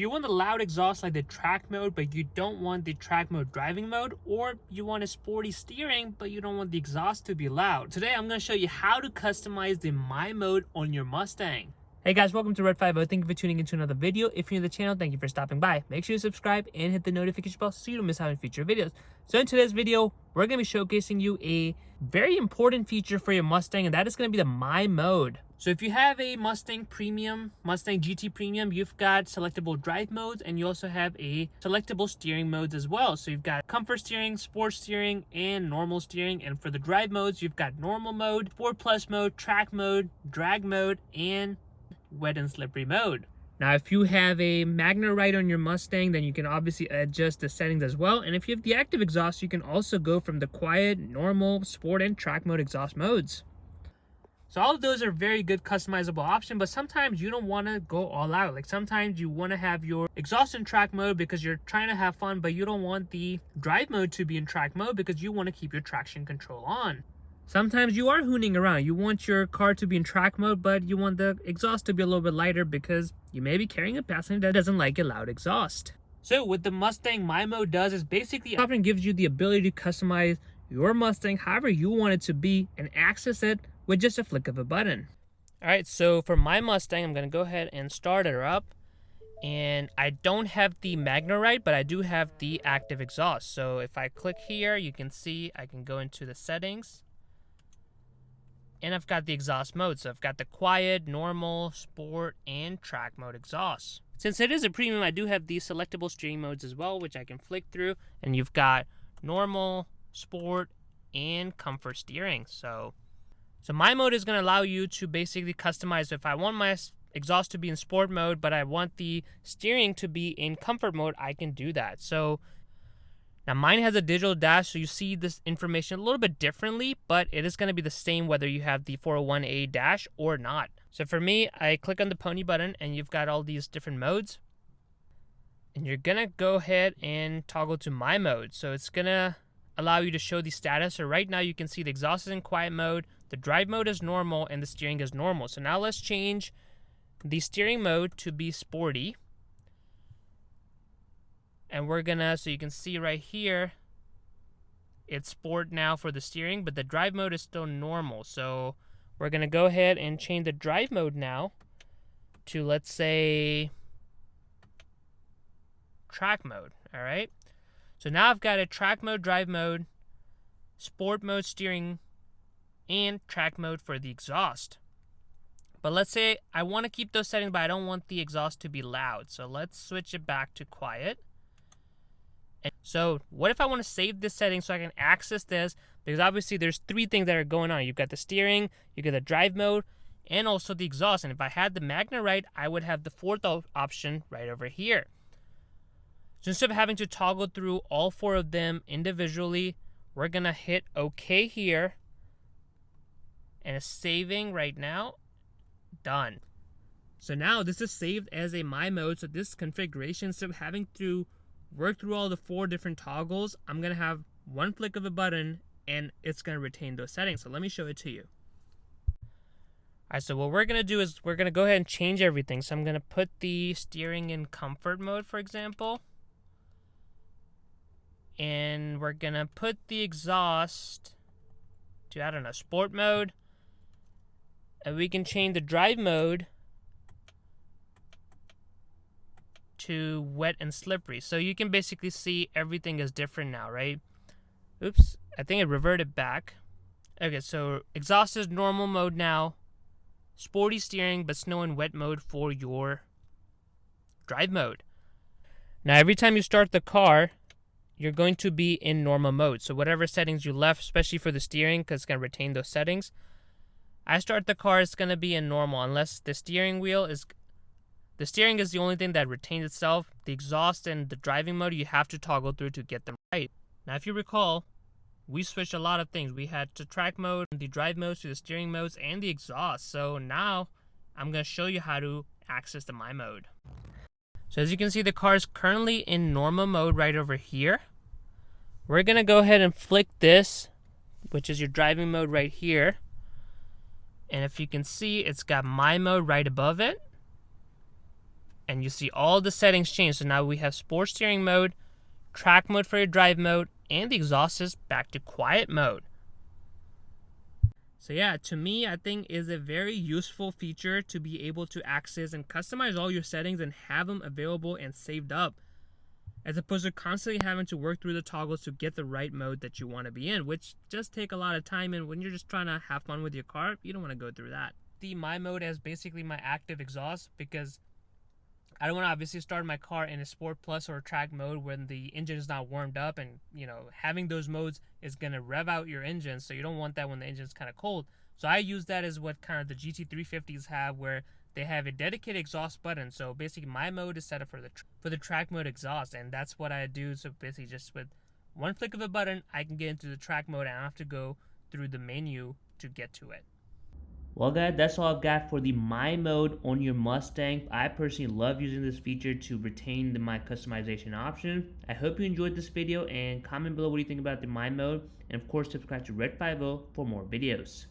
You want the loud exhaust like the track mode, but you don't want the track mode driving mode, or you want a sporty steering, but you don't want the exhaust to be loud. Today, I'm going to show you how to customize the MyMode on your Mustang. Hey guys, welcome to Red50. Thank you for tuning into another video. If you're new to the channel, thank you for stopping by. Make sure you subscribe and hit the notification bell so you don't miss out on future videos. So in today's video, we're going to be showcasing you a very important feature for your Mustang, and that is going to be the MyMode. So if you have a Mustang Premium, Mustang GT Premium, you've got selectable drive modes, and you also have a selectable steering modes as well. So you've got comfort steering, sport steering, and normal steering. And for the drive modes, you've got normal mode, Sport Plus mode, track mode, drag mode, and wet and slippery mode. Now, if you have a magneride on your Mustang, then you can obviously adjust the settings as well. And if you have the active exhaust, you can also go from the quiet, normal, sport, and track mode exhaust modes. So all of those are very good customizable options, but sometimes you don't want to go all out. Like sometimes you want to have your exhaust in track mode because you're trying to have fun, but you don't want the drive mode to be in track mode because you want to keep your traction control on. Sometimes you are hooning around. You want your car to be in track mode, but you want the exhaust to be a little bit lighter because you may be carrying a passenger that doesn't like a loud exhaust. So what the Mustang MyMode does is basically often gives you the ability to customize your Mustang however you want it to be and access it with just a flick of a button. All right, so for my Mustang, I'm gonna go ahead and start her up. And I don't have the magneride, but I do have the active exhaust. So if I click here, you can see I can go into the settings. And I've got the exhaust mode. So I've got the quiet, normal, sport, and track mode exhaust. Since it is a premium, I do have these selectable steering modes as well, which I can flick through. And you've got normal, sport, and comfort steering. So MyMode is going to allow you to basically customize. If I want my exhaust to be in sport mode, but I want the steering to be in comfort mode, I can do that. So now mine has a digital dash, so you see this information a little bit differently, but it is going to be the same whether you have the 401A dash or not. So for me, I click on the pony button and you've got all these different modes. And you're going to go ahead and toggle to MyMode. So it's going to allow you to show the status. So right now you can see the exhaust is in quiet mode, the drive mode is normal, and the steering is normal. So now let's change the steering mode to be sporty. And we're gonna, so you can see right here, it's sport now for the steering, but the drive mode is still normal. So we're gonna go ahead and change the drive mode now to, let's say, track mode, all right? So now I've got a track mode, drive mode, sport mode steering, and track mode for the exhaust. But let's say I want to keep those settings, but I don't want the exhaust to be loud. So let's switch it back to quiet. And so what if I want to save this setting so I can access this? Because obviously there's three things that are going on. You've got the steering, you got the drive mode, and also the exhaust. And if I had the magneride, I would have the fourth option right over here. So instead of having to toggle through all four of them individually, we're going to hit OK here. And it's saving right now. Done. So now this is saved as a MyMode. So this configuration, instead of having to work through all the four different toggles, I'm going to have one flick of a button and it's going to retain those settings. So let me show it to you. All right, so what we're going to do is we're going to go ahead and change everything. So I'm going to put the steering in comfort mode, for example. And we're going to put the exhaust to, I don't know, sport mode. And we can change the drive mode to wet and slippery. So you can basically see everything is different now, right? Oops, I think it reverted back. Okay, so exhaust is normal mode now. Sporty steering, but snow and wet mode for your drive mode. Now every time you start the car, you're going to be in normal mode. So whatever settings you left, especially for the steering, because it's going to retain those settings. I start the car, it's going to be in normal unless the steering is the only thing that retains itself. The exhaust and the driving mode, you have to toggle through to get them right. Now, if you recall, we switched a lot of things. We had to track mode, the drive modes to the steering modes, and the exhaust. So now I'm going to show you how to access the MyMode. So as you can see, the car is currently in normal mode right over here. We're going to go ahead and flick this, which is your driving mode right here. And if you can see, it's got MyMode right above it. and you see all the settings change. So now we have sports steering mode, track mode for your drive mode, and the exhaust is back to quiet mode. So yeah, to me, I think is a very useful feature to be able to access and customize all your settings and have them available and saved up, as opposed to constantly having to work through the toggles to get the right mode that you want to be in, which just take a lot of time, and when you're just trying to have fun with your car, you don't want to go through that. The MyMode is basically my active exhaust, because I don't want to obviously start my car in a Sport Plus or a track mode when the engine is not warmed up, and having those modes is going to rev out your engine, so you don't want that when the engine is kind of cold. So I use that as what kind of the GT350s have, where they have a dedicated exhaust button. So basically my mode is set up for the track mode exhaust, and that's what I do. So basically just with one click of a button, I can get into the track mode, and I don't have to go through the menu to get to it. Well guys, that's all I've got for the MyMode on your Mustang. I personally love using this feature to retain my customization option. I hope you enjoyed this video, and comment below what you think about the MyMode, and of course subscribe to Red 50 for more videos.